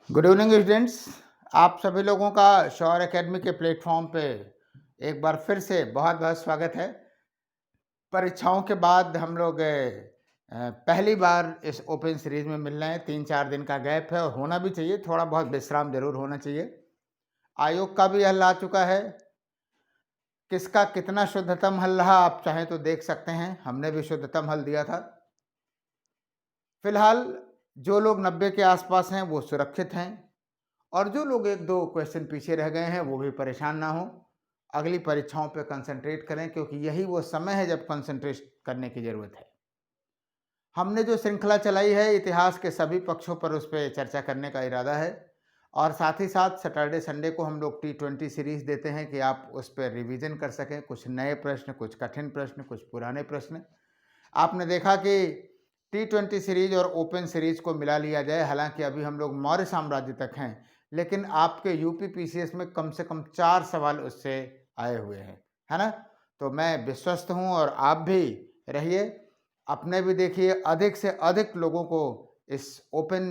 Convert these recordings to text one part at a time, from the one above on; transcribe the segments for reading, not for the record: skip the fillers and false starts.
Good evening students. आप सभी लोगों का शौर एकेडमी के प्लेटफॉर्म पे एक बार फिर से बहुत बहुत स्वागत है। परीक्षाओं के बाद हम लोग पहली बार इस ओपन सीरीज में मिल रहे हैं। 3-4 दिन का गैप है और होना भी चाहिए, थोड़ा बहुत विश्राम जरूर होना चाहिए। आयोग का भी हल आ चुका है। किसका कितना शुद्धतम हल रहा आप चाहें तो देख सकते हैं, हमने भी शुद्धतम हल दिया था। फिलहाल जो लोग 90 के आसपास हैं वो सुरक्षित हैं और जो लोग 1-2 क्वेश्चन पीछे रह गए हैं वो भी परेशान ना हो। अगली परीक्षाओं पे कंसंट्रेट करें क्योंकि यही वो समय है जब कंसंट्रेट करने की ज़रूरत है। हमने जो श्रृंखला चलाई है इतिहास के सभी पक्षों पर उस पर चर्चा करने का इरादा है और साथ ही साथ सैटरडे संडे को हम लोग T20 सीरीज देते हैं कि आप उस पर रिवीजन कर सकें। कुछ नए प्रश्न, कुछ कठिन प्रश्न, कुछ पुराने प्रश्न। आपने देखा कि T20 सीरीज और ओपन सीरीज को मिला लिया जाए, हालांकि अभी हम लोग मौर्य साम्राज्य तक हैं, लेकिन आपके यूपी पीसीएस में कम से कम 4 सवाल उससे आए हुए हैं, है ना। तो मैं विश्वस्त हूं और आप भी रहिए, अपने भी देखिए, अधिक से अधिक लोगों को इस ओपन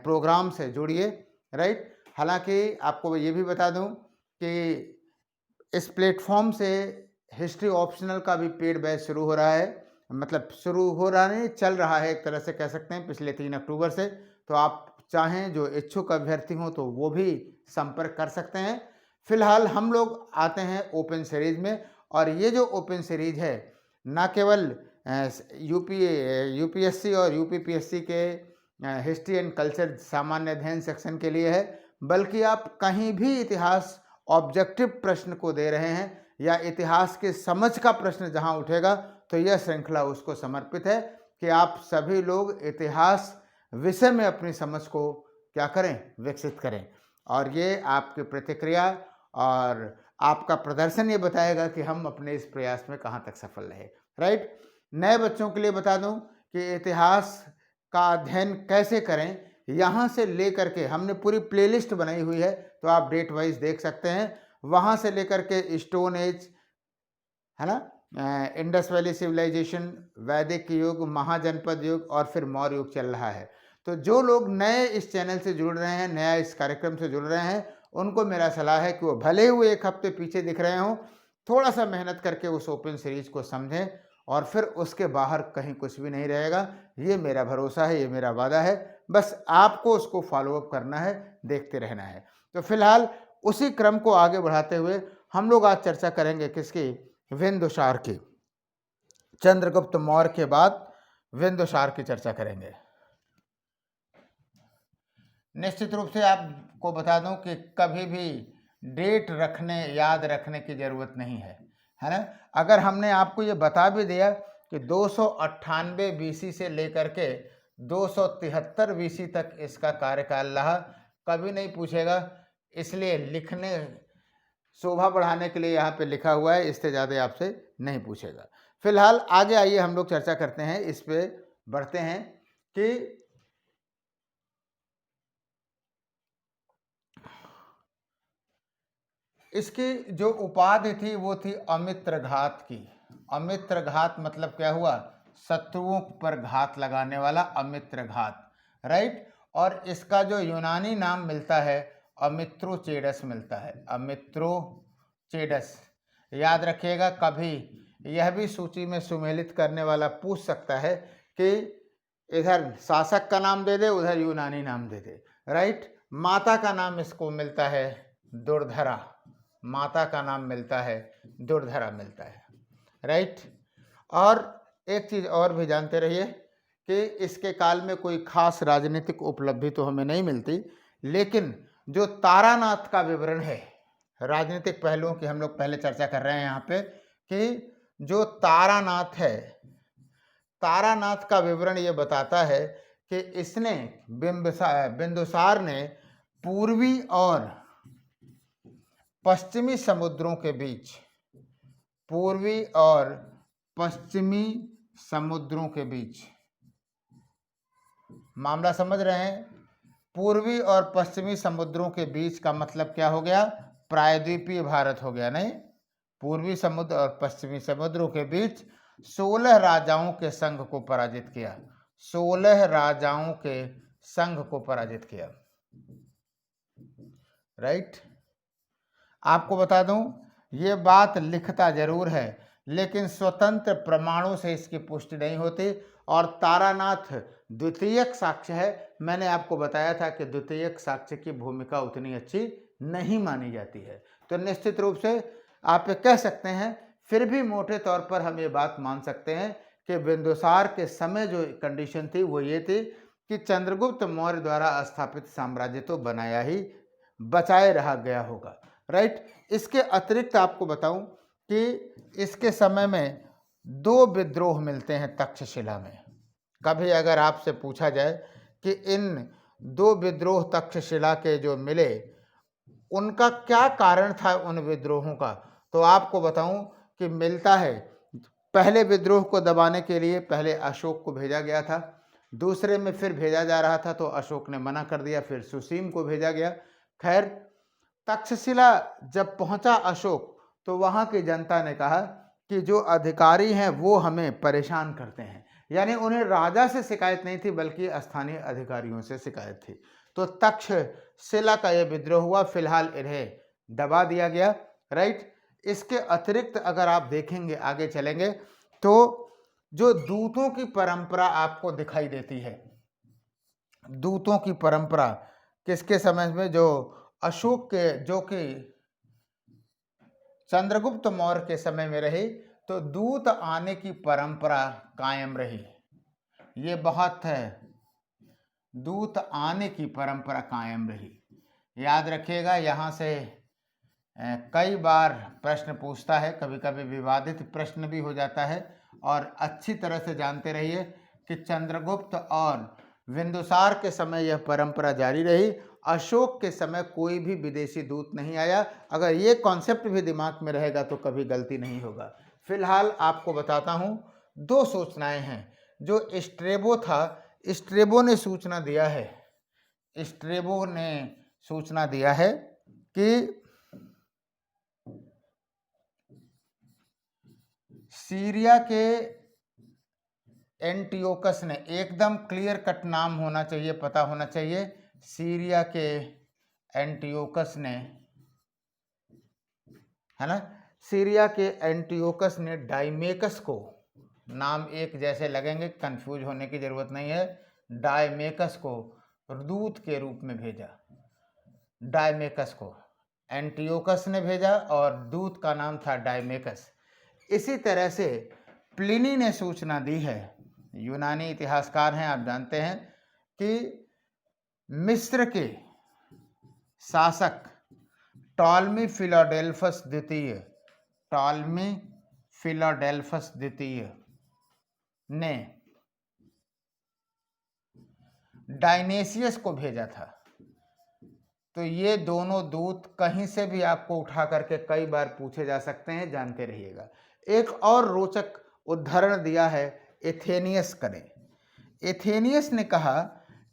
प्रोग्राम से जोड़िए, राइट। हालांकि आपको ये भी बता दूं कि इस प्लेटफॉर्म से हिस्ट्री ऑप्शनल का भी पेड बैच शुरू हो रहा है। मतलब शुरू हो रहा नहीं, चल रहा है, एक तरह से कह सकते हैं, पिछले 3 अक्टूबर से। तो आप चाहें जो इच्छुक अभ्यर्थी हों तो वो भी संपर्क कर सकते हैं। फिलहाल हम लोग आते हैं ओपन सीरीज में और ये जो ओपन सीरीज है ना केवल यूपीएससी और यूपीपीएससी के हिस्ट्री एंड कल्चर सामान्य अध्ययन सेक्शन के लिए है, बल्कि आप कहीं भी इतिहास ऑब्जेक्टिव प्रश्न को दे रहे हैं या इतिहास के समझ का प्रश्न जहां उठेगा तो यह श्रृंखला उसको समर्पित है कि आप सभी लोग इतिहास विषय में अपनी समझ को क्या करें, विकसित करें। और ये आपकी प्रतिक्रिया और आपका प्रदर्शन ये बताएगा कि हम अपने इस प्रयास में कहाँ तक सफल रहे, राइट। नए बच्चों के लिए बता दूं कि इतिहास का अध्ययन कैसे करें, यहाँ से लेकर के हमने पूरी प्लेलिस्ट बनाई हुई है, तो आप डेट वाइज देख सकते हैं। वहाँ से लेकर के स्टोन एज, है ना, इंडस वैली सिविलाइजेशन, वैदिक युग, महाजनपद युग और फिर मौर्य युग चल रहा है। तो जो लोग नए इस चैनल से जुड़ रहे हैं, नया इस कार्यक्रम से जुड़ रहे हैं, उनको मेरा सलाह है कि वो भले ही वो 1 हफ्ते पीछे दिख रहे हों, थोड़ा सा मेहनत करके उस ओपन सीरीज को समझें और फिर उसके बाहर कहीं कुछ भी नहीं रहेगा। ये मेरा भरोसा है, ये मेरा वादा है। बस आपको उसको फॉलोअप करना है, देखते रहना है। तो फिलहाल उसी क्रम को आगे बढ़ाते हुए हम लोग आज चर्चा करेंगे किसकी, बिंदुसार की। चंद्रगुप्त मौर्य के बाद बिंदुसार की चर्चा करेंगे। निश्चित रूप से आपको बता दूं कि कभी भी डेट रखने, याद रखने की जरूरत नहीं है ना। अगर हमने आपको ये बता भी दिया कि 298 बीसी से लेकर के 273 बीसी तक इसका कार्यकाल रहा, कभी नहीं पूछेगा, इसलिए लिखने शोभा बढ़ाने के लिए यहाँ पे लिखा हुआ है, इससे ज़्यादा आपसे नहीं पूछेगा। फिलहाल आगे आइए हम लोग चर्चा करते हैं, इस पे बढ़ते हैं कि इसकी जो उपाधि थी वो थी अमित्रघात की। अमित्रघात मतलब क्या हुआ, शत्रुओं पर घात लगाने वाला अमित्रघात, राइट। और इसका जो यूनानी नाम मिलता है अमित्रोचेडस मिलता है, अमित्रोचेडस। याद रखिएगा, कभी यह भी सूची में सुमेलित करने वाला पूछ सकता है कि इधर शासक का नाम दे दे, उधर यूनानी नाम दे दे, राइट। माता का नाम इसको मिलता है दुर्धरा, माता का नाम मिलता है दुर्धरा मिलता है, राइट। और एक चीज और भी जानते रहिए कि इसके काल में कोई खास राजनीतिक उपलब्धि तो हमें नहीं मिलती, लेकिन जो तारानाथ का विवरण है, राजनीतिक पहलुओं की हम लोग पहले चर्चा कर रहे हैं यहाँ पे, कि जो तारानाथ है, तारानाथ का विवरण ये बताता है कि इसने बिंदुसार ने पूर्वी और पश्चिमी समुद्रों के बीच, पूर्वी और पश्चिमी समुद्रों के बीच, मामला समझ रहे हैं। पूर्वी और पश्चिमी समुद्रों के बीच का मतलब क्या हो गया, प्रायद्वीपीय भारत हो गया, नहीं। पूर्वी समुद्र और पश्चिमी समुद्रों के बीच 16 राजाओं के संघ को पराजित किया, 16 राजाओं के संघ को पराजित किया। राइट। आपको बता दूं, ये बात लिखता जरूर है लेकिन स्वतंत्र प्रमाणों से इसकी पुष्टि नहीं होती। और तारानाथ द्वितीयक साक्ष्य है। मैंने आपको बताया था कि द्वितीयक साक्ष्य की भूमिका उतनी अच्छी नहीं मानी जाती है। तो निश्चित रूप से आप ये कह सकते हैं, फिर भी मोटे तौर पर हम ये बात मान सकते हैं कि बिंदुसार के समय जो कंडीशन थी वो ये थी कि चंद्रगुप्त मौर्य द्वारा स्थापित साम्राज्य तो बनाया ही, बचाए रहा गया होगा। राइट। इसके अतिरिक्त आपको बताऊं कि इसके समय में दो विद्रोह मिलते हैं तक्षशिला में। कभी अगर आपसे पूछा जाए कि इन दो विद्रोह तक्षशिला के जो मिले उनका क्या कारण था उन विद्रोहों का, तो आपको बताऊं कि मिलता है, पहले विद्रोह को दबाने के लिए पहले अशोक को भेजा गया था, दूसरे में फिर भेजा जा रहा था तो अशोक ने मना कर दिया, फिर सुसीम को भेजा गया। खैर, तक्षशिला जब पहुंचा अशोक तो वहां की जनता ने कहा कि जो अधिकारी हैं वो हमें परेशान करते हैं। यानी उन्हें राजा से शिकायत नहीं थी बल्कि स्थानीय अधिकारियों से शिकायत थी। तो तक्षशिला का यह विद्रोह हुआ, फिलहाल इन्हें दबा दिया गया। राइट। इसके अतिरिक्त अगर आप देखेंगे, आगे चलेंगे तो जो दूतों की परंपरा आपको दिखाई देती है, दूतों की परंपरा किसके समय में, जो अशोक के, जो कि चंद्रगुप्त मौर्य के समय में रही, तो दूत आने की परंपरा कायम रही। ये बहुत है, दूत आने की परंपरा कायम रही। याद रखिएगा, यहाँ से कई बार प्रश्न पूछता है, कभी कभी विवादित प्रश्न भी हो जाता है। और अच्छी तरह से जानते रहिए कि चंद्रगुप्त और बिंदुसार के समय यह परंपरा जारी रही। अशोक के समय कोई भी विदेशी दूत नहीं आया। अगर ये कॉन्सेप्ट भी दिमाग में रहेगा तो कभी गलती नहीं होगा। फिलहाल आपको बताता हूँ, दो सूचनाएं हैं जो स्ट्रेबो था, स्ट्रेबो ने सूचना दिया है, स्ट्रेबो ने सूचना दिया है कि सीरिया के एंटियोकस ने, एकदम क्लियर कट नाम होना चाहिए, पता होना चाहिए, सीरिया के एंटियोकस ने, है ना, सीरिया के एंटियोकस ने डायमेकस को, नाम एक जैसे लगेंगे, कंफ्यूज होने की जरूरत नहीं है, डायमेकस को दूत के रूप में भेजा। डायमेकस को एंटियोकस ने भेजा और दूत का नाम था डायमेकस। इसी तरह से प्लिनी ने सूचना दी है, यूनानी इतिहासकार हैं, आप जानते हैं कि मिस्र के शासक टॉलमी फिलाडेल्फस द्वितीय, टॉलमी फिलाडेल्फस द्वितीय ने डायनेसियस को भेजा था। तो ये दोनों दूत कहीं से भी आपको उठा करके कई बार पूछे जा सकते हैं, जानते रहिएगा। एक और रोचक उदाहरण दिया है एथेनियस ने। एथेनियस ने कहा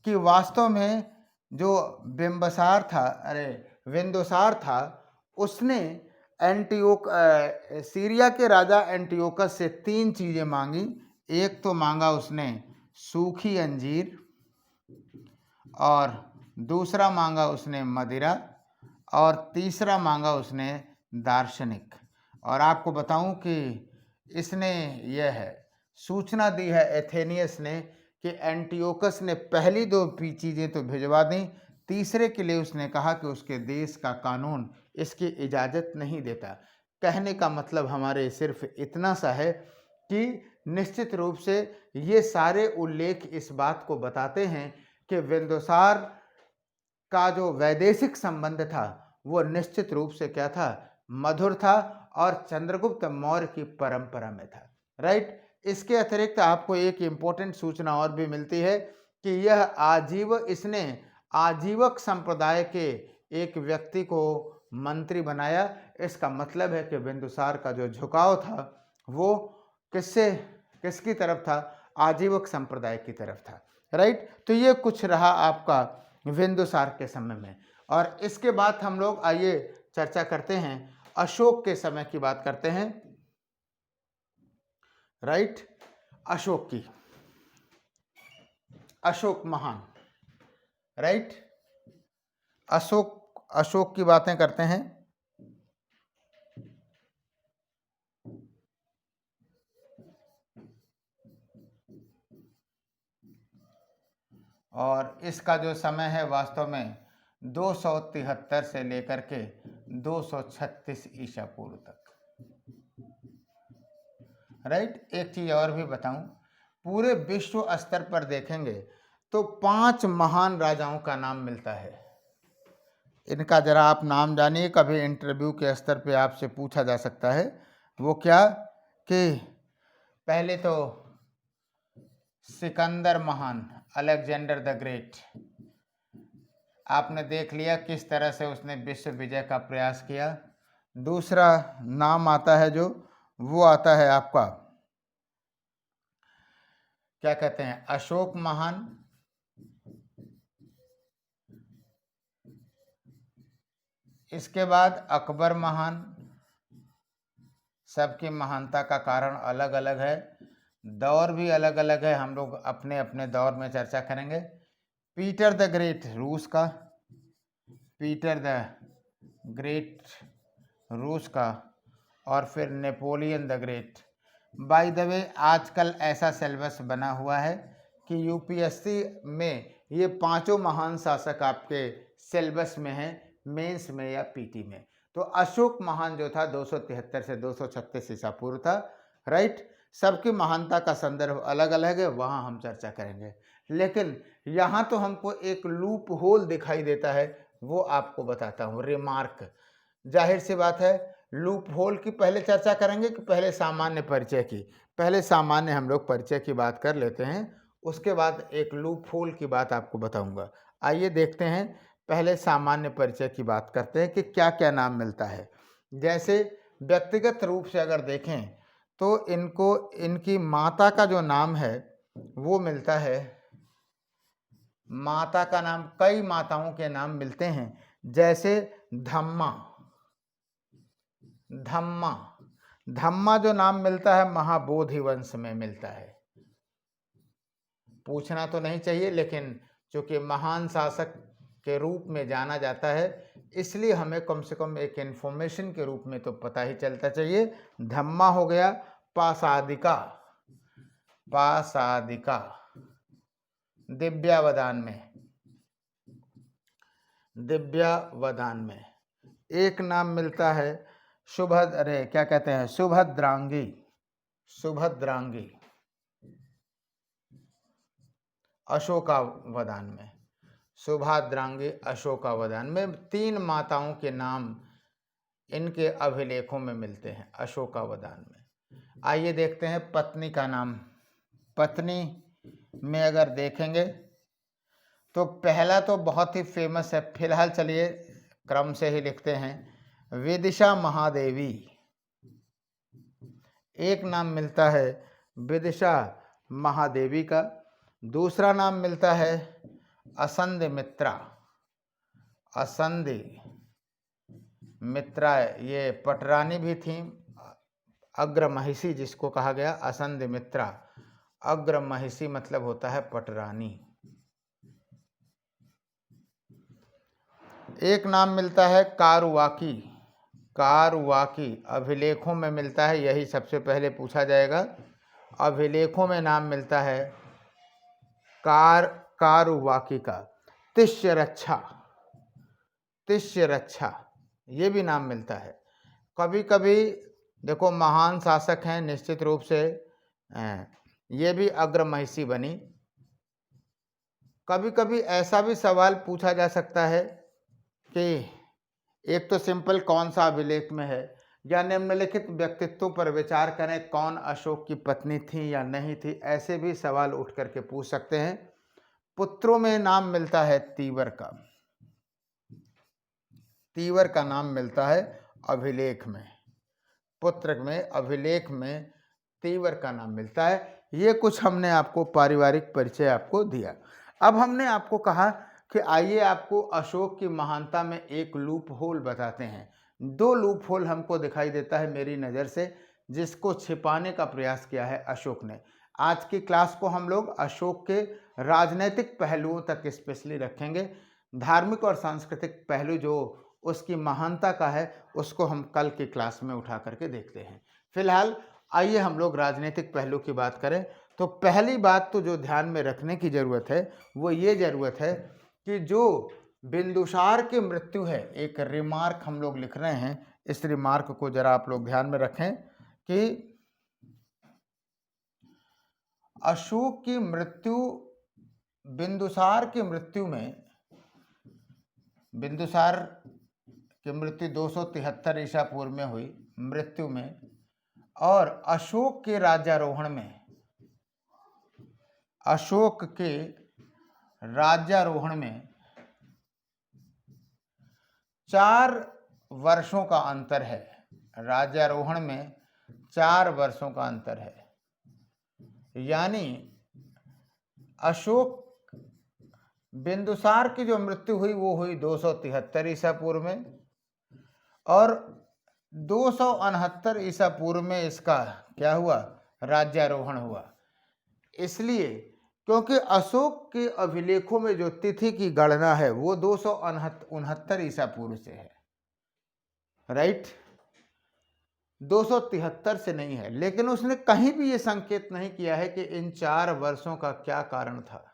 कि वास्तव में जो बिंबसार था, बिंदुसार था, उसने सीरिया के राजा एंटियोकस से तीन चीजें मांगी। एक तो मांगा उसने सूखी अंजीर, और दूसरा मांगा उसने मदिरा, और तीसरा मांगा उसने दार्शनिक। और आपको बताऊं कि इसने यह है सूचना दी है एथेनियस ने कि एंटियोकस ने पहली दो चीज़ें तो भिजवा दी, तीसरे के लिए उसने कहा कि उसके देश का कानून इसकी इजाज़त नहीं देता। कहने का मतलब हमारे सिर्फ इतना सा है कि निश्चित रूप से ये सारे उल्लेख इस बात को बताते हैं कि बिंदुसार का जो वैदेशिक संबंध था वो निश्चित रूप से क्या था, मधुर था और चंद्रगुप्त मौर्य की परंपरा में था। राइट। इसके अतिरिक्त आपको एक इम्पोर्टेंट सूचना और भी मिलती है कि इसने आजीवक संप्रदाय के एक व्यक्ति को मंत्री बनाया। इसका मतलब है कि बिंदुसार का जो झुकाव था वो किसकी तरफ था, आजीवक संप्रदाय की तरफ था। राइट। तो ये कुछ रहा आपका बिंदुसार के समय में। और इसके बाद हम लोग आइए चर्चा करते हैं, अशोक के समय की बात करते हैं। राइट। अशोक की, अशोक महान। राइट। अशोक की बातें करते हैं। और इसका जो समय है वास्तव में 273 से लेकर के 236 ईसा पूर्व तक। राइट। एक चीज और भी बताऊं, पूरे विश्व स्तर पर देखेंगे तो 5 महान राजाओं का नाम मिलता है। इनका जरा आप नाम जानिए, कभी इंटरव्यू के स्तर पे आपसे पूछा जा सकता है। वो क्या कि पहले तो सिकंदर महान, अलेक्जेंडर द ग्रेट, आपने देख लिया किस तरह से उसने विश्व विजय का प्रयास किया। दूसरा नाम आता है जो, वो आता है आपका क्या कहते हैं, अशोक महान। इसके बाद अकबर महान। सबकी महानता का कारण अलग अलग है, दौर भी अलग अलग है, हम लोग अपने अपने दौर में चर्चा करेंगे। पीटर द ग्रेट रूस का, पीटर द ग्रेट रूस का, और फिर Napoleon the great. By the way आजकल ऐसा सिलेबस बना हुआ है कि यूपीएससी में ये 5 महान शासक आपके सिलेबस में हैं, मेंस में या पीटी में। तो अशोक महान जो था 273 से 236 ईसा पूर्व था। राइट। सबकी महानता का संदर्भ अलग अलग है, वहाँ हम चर्चा करेंगे। लेकिन यहाँ तो हमको एक लूप होल दिखाई देता है, वो आपको बताता हूँ, रिमार्क। जाहिर सी बात है, लूप होल की पहले चर्चा करेंगे कि पहले सामान्य परिचय की? पहले सामान्य हम लोग परिचय की बात कर लेते हैं, उसके बाद एक लूप होल की बात आपको बताऊंगा। आइए देखते हैं, पहले सामान्य परिचय की बात करते हैं कि क्या क्या नाम मिलता है। जैसे व्यक्तिगत रूप से अगर देखें तो इनको, इनकी माता का जो नाम है वो मिलता है, माता का नाम, कई माताओं के नाम मिलते हैं। जैसे धम्मा, धम्मा, धम्मा जो नाम मिलता है महाबोधि वंश में मिलता है। पूछना तो नहीं चाहिए, लेकिन चूंकि महान शासक के रूप में जाना जाता है, इसलिए हमें कम से कम एक इंफॉर्मेशन के रूप में तो पता ही चलता चाहिए। धम्मा हो गया। पासादिका, पासादिका दिव्यावदान में, दिव्यावदान में। एक नाम मिलता है क्या कहते हैं, सुभद्रांगी, सुभद्रांगी अशोकावदान में, सुभद्रांगी अशोकावदान में। 3 माताओं के नाम इनके अभिलेखों में मिलते हैं अशोकावदान में। आइए देखते हैं पत्नी का नाम। पत्नी में अगर देखेंगे तो पहला तो बहुत ही फेमस है, फिलहाल चलिए क्रम से ही लिखते हैं, विदिशा महादेवी। एक नाम मिलता है विदिशा महादेवी का। दूसरा नाम मिलता है असंधि मित्रा, असंधि मित्रा, ये पटरानी भी थी, अग्रमहिषी जिसको कहा गया, असंधि मित्रा। अग्रमहिषी मतलब होता है पटरानी। एक नाम मिलता है कारुवाकी, कारुवाकी अभिलेखों में मिलता है, यही सबसे पहले पूछा जाएगा। अभिलेखों में नाम मिलता है कारुवाकी का। तिष्य रक्षा, तिष्य रक्षा ये भी नाम मिलता है। कभी कभी देखो महान शासक हैं निश्चित रूप से, ये भी अग्रमहिषी बनी। कभी कभी ऐसा भी सवाल पूछा जा सकता है कि एक तो सिंपल कौन सा अभिलेख में है, या निम्नलिखित व्यक्तित्वों पर विचार करें, कौन अशोक की पत्नी थी या नहीं थी, ऐसे भी सवाल उठ करके पूछ सकते हैं। पुत्रों में नाम मिलता है तीवर का, तीवर का नाम मिलता है अभिलेख में, पुत्र में अभिलेख में तीवर का नाम मिलता है। ये कुछ हमने आपको पारिवारिक परिचय आपको दिया। अब हमने आपको कहा कि आइए आपको अशोक की महानता में एक लूप होल बताते हैं। 2 लूप होल हमको दिखाई देता है मेरी नज़र से, जिसको छिपाने का प्रयास किया है अशोक ने। आज की क्लास को हम लोग अशोक के राजनीतिक पहलुओं तक स्पेशली रखेंगे। धार्मिक और सांस्कृतिक पहलू जो उसकी महानता का है उसको हम कल की क्लास में उठा करके देखते हैं। फिलहाल आइए हम लोग राजनीतिक पहलू की बात करें। तो पहली बात तो जो ध्यान में रखने की ज़रूरत है वो ये ज़रूरत है कि जो बिंदुसार की मृत्यु है, एक रिमार्क हम लोग लिख रहे हैं, इस रिमार्क को जरा आप लोग ध्यान में रखें कि अशोक की मृत्यु, बिंदुसार की मृत्यु में, बिंदुसार की मृत्यु 273 ईसा पूर्व में हुई मृत्यु में, और अशोक के राज्यारोहण में, अशोक के राज्यारोहण में 4 वर्षों का अंतर है। राज्यारोहण में 4 वर्षों का अंतर है, यानी अशोक, बिंदुसार की जो मृत्यु हुई वो हुई 273 ईसा पूर्व में, और 269 ईसा पूर्व में इसका क्या हुआ, राज्यारोहण हुआ। इसलिए क्योंकि अशोक के अभिलेखों में जो तिथि की गणना है वो 269 ईसा पूर्व से है, राइट, 273 से नहीं है। लेकिन उसने कहीं भी ये संकेत नहीं किया है कि इन 4 वर्षों का क्या कारण था,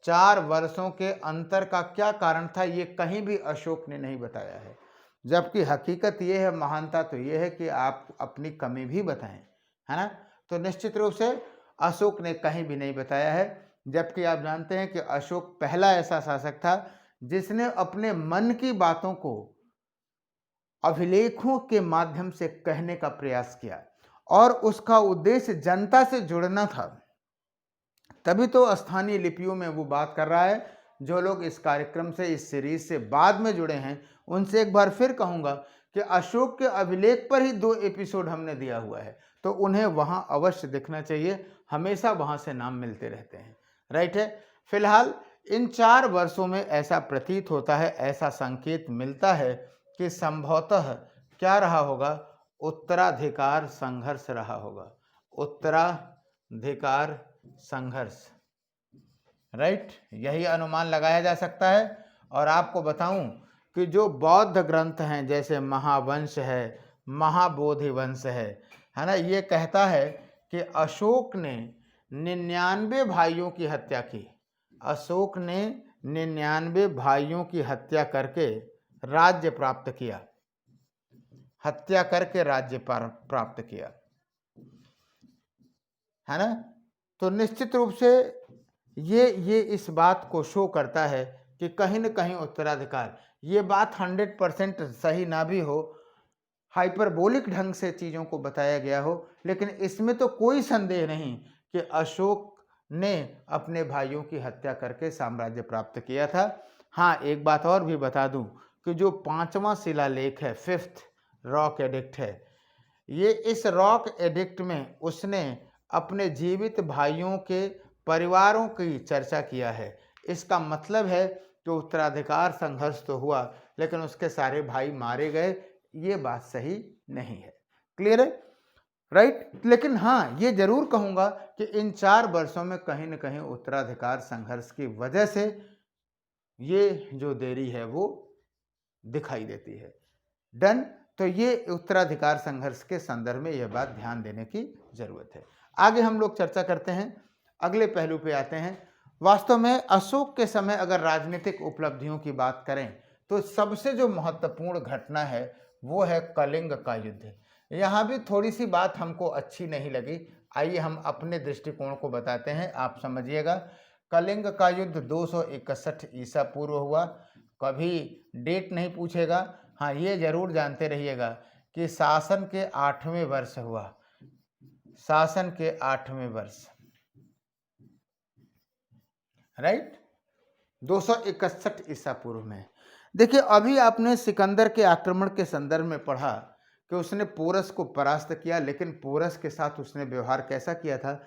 4 वर्षों के अंतर का क्या कारण था, ये कहीं भी अशोक ने नहीं बताया है। जबकि हकीकत ये है, महानता तो ये है कि आप अपनी कमी भी बताएं, है ना। तो निश्चित रूप से अशोक ने कहीं भी नहीं बताया है। जबकि आप जानते हैं कि अशोक पहला ऐसा शासक था जिसने अपने मन की बातों को अभिलेखों के माध्यम से कहने का प्रयास किया, और उसका उद्देश्य जनता से जुड़ना था। तभी तो स्थानीय लिपियों में वो बात कर रहा है। जो लोग इस कार्यक्रम से, इस सीरीज से बाद में जुड़े हैं, उनसे एक बार फिर कहूँगा कि अशोक के अभिलेख पर ही 2 एपिसोड हमने दिया हुआ है, तो उन्हें वहाँ अवश्य देखना चाहिए, हमेशा वहाँ से नाम मिलते रहते हैं, राइट है। फिलहाल इन 4 वर्षों में ऐसा प्रतीत होता है, ऐसा संकेत मिलता है कि संभवतः क्या रहा होगा, उत्तराधिकार संघर्ष रहा होगा, उत्तराधिकार संघर्ष, राइट, यही अनुमान लगाया जा सकता है। और आपको बताऊं कि जो बौद्ध ग्रंथ हैं, जैसे महावंश है, महाबोधि वंश है ना, ये कहता है कि अशोक ने 99 भाइयों की हत्या की। अशोक ने 99 भाइयों की हत्या करके राज्य प्राप्त किया, हत्या करके राज्य प्राप्त किया, है ना। तो निश्चित रूप से ये इस बात को शो करता है कि कहीं न कहीं उत्तराधिकार, ये बात 100% सही ना भी हो, हाइपरबोलिक ढंग से चीज़ों को बताया गया हो, लेकिन इसमें तो कोई संदेह नहीं कि अशोक ने अपने भाइयों की हत्या करके साम्राज्य प्राप्त किया था। हाँ, एक बात और भी बता दूं कि जो 5वां शिलालेख है, 5th रॉक एडिक्ट है, ये इस रॉक एडिक्ट में उसने अपने जीवित भाइयों के परिवारों की चर्चा किया है। इसका मतलब है कि उत्तराधिकार संघर्ष तो हुआ, लेकिन उसके सारे भाई मारे गए, ये बात सही नहीं है। क्लियर है, राइट। लेकिन हाँ, ये जरूर कहूँगा कि इन 4 वर्षों में कहीं न कहीं उत्तराधिकार संघर्ष की वजह से ये जो देरी है वो दिखाई देती है। डन। तो ये उत्तराधिकार संघर्ष के संदर्भ में यह बात ध्यान देने की जरूरत है। आगे हम लोग चर्चा करते हैं, अगले पहलू पे आते हैं। वास्तव में अशोक के समय अगर राजनीतिक उपलब्धियों की बात करें तो सबसे जो महत्वपूर्ण घटना है वो है कलिंग का युद्ध। यहाँ भी थोड़ी सी बात हमको अच्छी नहीं लगी, आइए हम अपने दृष्टिकोण को बताते हैं, आप समझिएगा। कलिंग का युद्ध 261 ईसा पूर्व हुआ। कभी डेट नहीं पूछेगा, हाँ ये जरूर जानते रहिएगा कि शासन के 8वें वर्ष हुआ, शासन के 8वें वर्ष, राइट, 261 ईसा पूर्व में। देखिए, अभी आपने सिकंदर के आक्रमण के संदर्भ में पढ़ा कि उसने पोरस को परास्त किया, लेकिन पोरस के साथ उसने व्यवहार कैसा किया था,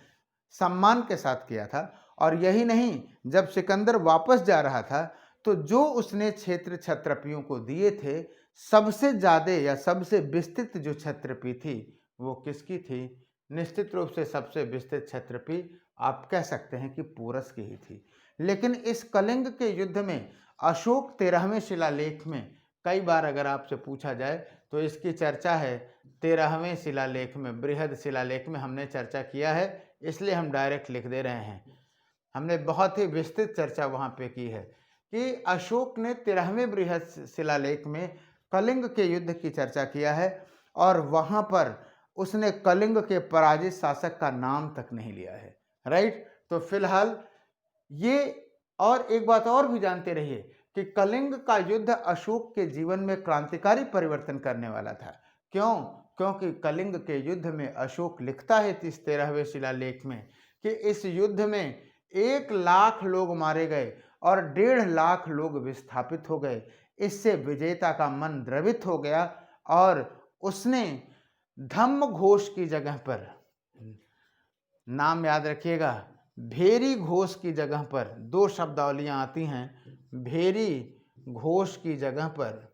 सम्मान के साथ किया था। और यही नहीं, जब सिकंदर वापस जा रहा था तो जो उसने क्षेत्र क्षत्रपियों को दिए थे, सबसे ज़्यादा या सबसे विस्तृत जो क्षत्रपी थी वो किसकी थी? निश्चित रूप से सबसे विस्तृत क्षत्रपी आप कह सकते हैं कि पोरस की ही थी। लेकिन इस कलिंग के युद्ध में अशोक 13वें शिलालेख में कई बार अगर आपसे पूछा जाए तो इसकी चर्चा है 13वें शिलालेख में, बृहद शिलालेख में हमने चर्चा किया है, इसलिए हम डायरेक्ट लिख दे रहे हैं। हमने बहुत ही विस्तृत चर्चा वहाँ पे की है कि अशोक ने 13वें बृहद शिलालेख में कलिंग के युद्ध की चर्चा किया है और वहाँ पर उसने कलिंग के पराजित शासक का नाम तक नहीं लिया है। राइट, तो फिलहाल ये, और एक बात और भी जानते रहिए कि कलिंग का युद्ध अशोक के जीवन में क्रांतिकारी परिवर्तन करने वाला था। क्यों? क्योंकि कलिंग के युद्ध में अशोक लिखता है इस 13वें शिलालेख में कि इस युद्ध में 1 लाख लोग मारे गए और 1.5 लाख लोग विस्थापित हो गए। इससे विजेता का मन द्रवित हो गया और उसने धम्म घोष की जगह पर, नाम याद रखिएगा, भेरी घोष की जगह पर 2 शब्दावलियां आती हैं, भेरी घोष की जगह पर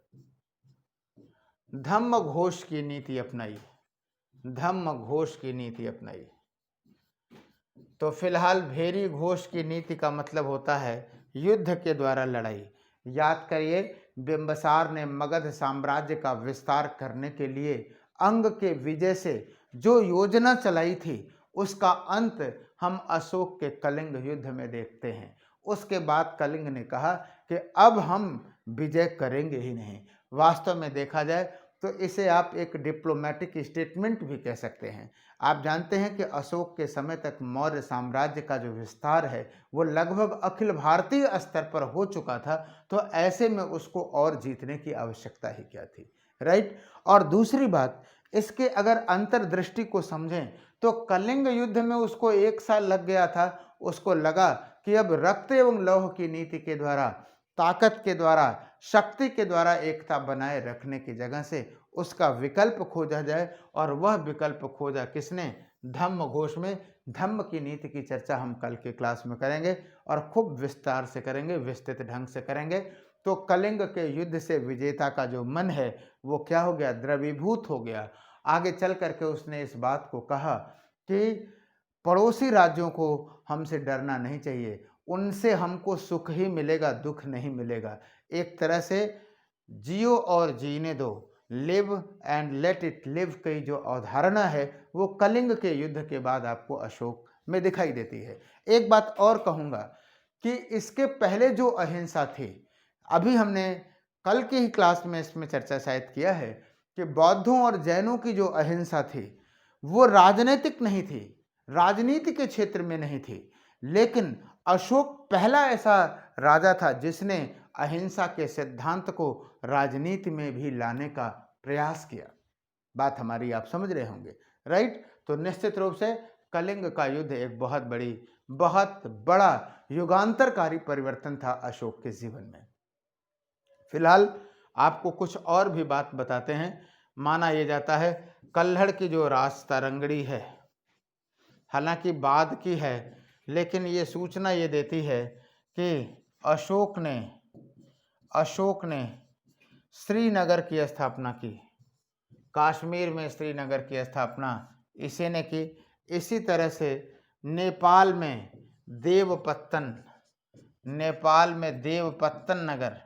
धम्म घोष की नीति अपनाई, धम्म घोष की नीति अपनाई। तो फिलहाल भेरी घोष की नीति का मतलब होता है युद्ध के द्वारा लड़ाई। याद करिए, बिंबिसार ने मगध साम्राज्य का विस्तार करने के लिए अंग के विजय से जो योजना चलाई थी उसका अंत हम अशोक के कलिंग युद्ध में देखते हैं। उसके बाद कलिंग ने कहा कि अब हम विजय करेंगे ही नहीं। वास्तव में देखा जाए तो इसे आप एक डिप्लोमेटिक स्टेटमेंट भी कह सकते हैं। आप जानते हैं कि अशोक के समय तक मौर्य साम्राज्य का जो विस्तार है वो लगभग अखिल भारतीय स्तर पर हो चुका था, तो ऐसे में उसको और जीतने की आवश्यकता ही क्या थी। राइट, और दूसरी बात, इसके अगर अंतर्दृष्टि को समझें तो कलिंग युद्ध में उसको 1 साल लग गया था। उसको लगा कि अब रक्त एवं लौह की नीति के द्वारा, ताकत के द्वारा, शक्ति के द्वारा एकता बनाए रखने की जगह से उसका विकल्प खोजा जाए, और वह विकल्प खोजा किसने? धम्म घोष में। धम्म की नीति की चर्चा हम कल के क्लास में करेंगे और खूब विस्तार से करेंगे, विस्तृत ढंग से करेंगे। तो कलिंग के युद्ध से विजेता का जो मन है वो क्या हो गया? द्रवीभूत हो गया। आगे चल करके उसने इस बात को कहा कि पड़ोसी राज्यों को हमसे डरना नहीं चाहिए, उनसे हमको सुख ही मिलेगा, दुख नहीं मिलेगा। एक तरह से जियो और जीने दो, live and let it live की जो अवधारणा है वो कलिंग के युद्ध के बाद आपको अशोक में दिखाई देती है। एक बात और कहूँगा कि इसके पहले जो अहिंसा थी, अभी हमने कल की ही क्लास में इसमें चर्चा शायद किया है कि बौद्धों और जैनों की जो अहिंसा थी वो राजनीतिक नहीं थी, राजनीति के क्षेत्र में नहीं थी, लेकिन अशोक पहला ऐसा राजा था जिसने अहिंसा के सिद्धांत को राजनीति में भी लाने का प्रयास किया। बात हमारी आप समझ रहे होंगे। राइट, तो निश्चित रूप से कलिंग का युद्ध एक बहुत बड़ा युगांतरकारी परिवर्तन था अशोक के जीवन में। फिलहाल आपको कुछ और भी बात बताते हैं। माना यह जाता है कल्हड़ की जो राजतरंगड़ी है, हालांकि बाद की है, लेकिन ये सूचना ये देती है कि अशोक ने श्रीनगर की स्थापना की, कश्मीर में श्रीनगर की स्थापना इसी ने की। इसी तरह से नेपाल में देवपत्तन नगर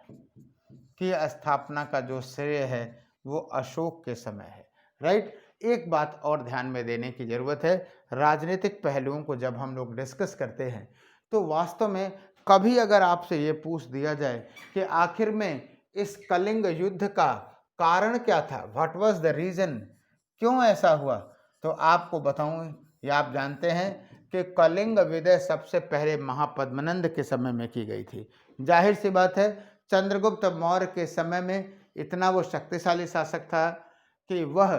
की स्थापना का जो श्रेय है वो अशोक के समय है। राइट, एक बात और ध्यान में देने की जरूरत है, राजनीतिक पहलुओं को जब हम लोग डिस्कस करते हैं तो वास्तव में कभी अगर आपसे ये पूछ दिया जाए कि आखिर में इस कलिंग युद्ध का कारण क्या था, व्हाट वाज द रीजन, क्यों ऐसा हुआ, तो आपको बताऊं, या आप जानते हैं कि कलिंग विजय सबसे पहले महापद्मनंद के समय में की गई थी। जाहिर सी बात है, चंद्रगुप्त मौर्य के समय में इतना वो शक्तिशाली शासक था कि वह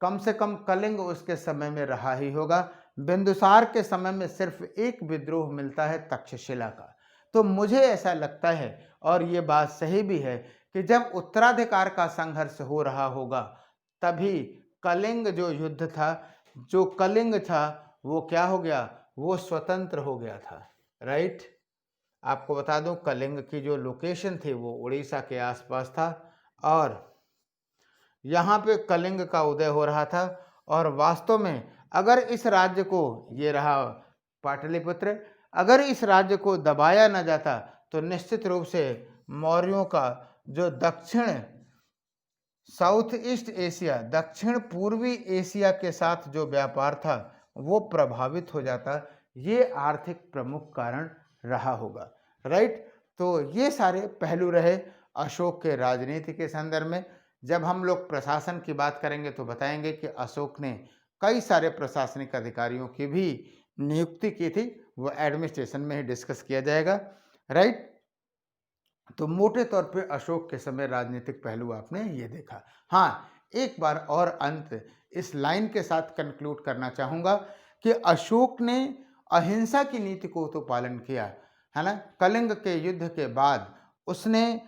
कम से कम कलिंग उसके समय में रहा ही होगा। बिंदुसार के समय में सिर्फ एक विद्रोह मिलता है तक्षशिला का। तो मुझे ऐसा लगता है, और ये बात सही भी है, कि जब उत्तराधिकार का संघर्ष हो रहा होगा तभी कलिंग जो युद्ध था, जो कलिंग था वो क्या हो गया? वो स्वतंत्र हो गया था। राइट, आपको बता दूं कलिंग की जो लोकेशन थी वो उड़ीसा के आसपास था और यहाँ पे कलिंग का उदय हो रहा था। और वास्तव में अगर इस राज्य को, ये रहा पाटलिपुत्र, अगर इस राज्य को दबाया न जाता तो निश्चित रूप से मौर्यों का जो दक्षिण साउथ ईस्ट एशिया, दक्षिण पूर्वी एशिया के साथ जो व्यापार था वो प्रभावित हो जाता। ये आर्थिक प्रमुख कारण रहा होगा, राइट। तो ये सारे पहलू रहे अशोक के राजनीति के संदर्भ में। जब हम लोग प्रशासन की बात करेंगे तो बताएंगे कि अशोक ने कई सारे प्रशासनिक अधिकारियों की भी नियुक्ति की थी, वो एडमिनिस्ट्रेशन में ही डिस्कस किया जाएगा, राइट। तो मोटे तौर पे अशोक के समय राजनीतिक पहलू आपने ये देखा। हाँ, एक बार और अंत इस लाइन के साथ कंक्लूड करना चाहूँगा कि अशोक ने अहिंसा की नीति को तो पालन किया, है ना। कलिंग के युद्ध के बाद उसने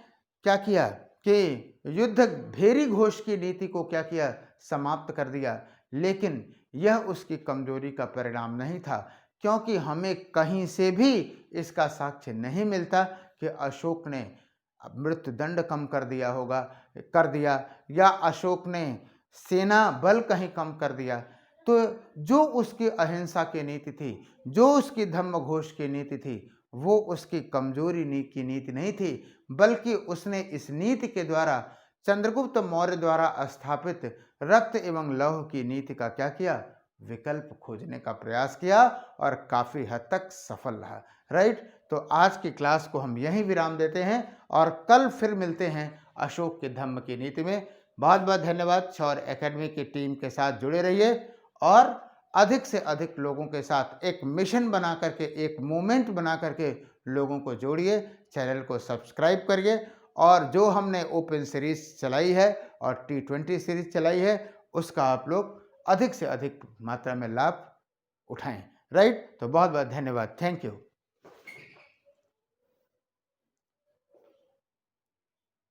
क्या किया कि युद्ध भेरी घोष की नीति को क्या किया, समाप्त कर दिया। लेकिन यह उसकी कमजोरी का परिणाम नहीं था, क्योंकि हमें कहीं से भी इसका साक्ष्य नहीं मिलता कि अशोक ने मृत्युदंड कम कर दिया या अशोक ने सेना बल कहीं कम कर दिया। तो जो उसकी अहिंसा की नीति थी, जो उसकी धम्म घोष की नीति थी, वो उसकी कमजोरी की नीति नहीं थी, बल्कि उसने इस नीति के द्वारा चंद्रगुप्त मौर्य द्वारा स्थापित रक्त एवं लौह की नीति का क्या किया, विकल्प खोजने का प्रयास किया और काफी हद तक सफल रहा, राइट। तो आज की क्लास को हम यहीं विराम देते हैं और कल फिर मिलते हैं अशोक के धम्म की नीति में। बहुत बहुत धन्यवाद। शौर्य एकेडमी की टीम के साथ जुड़े रहिए और अधिक से अधिक लोगों के साथ एक मिशन बना करके, एक मूवमेंट बना करके लोगों को जोड़िए। चैनल को सब्सक्राइब करिए और जो हमने ओपन सीरीज चलाई है और T20 सीरीज चलाई है उसका आप लोग अधिक से अधिक मात्रा में लाभ उठाएं, राइट। तो बहुत बहुत धन्यवाद। Thank you.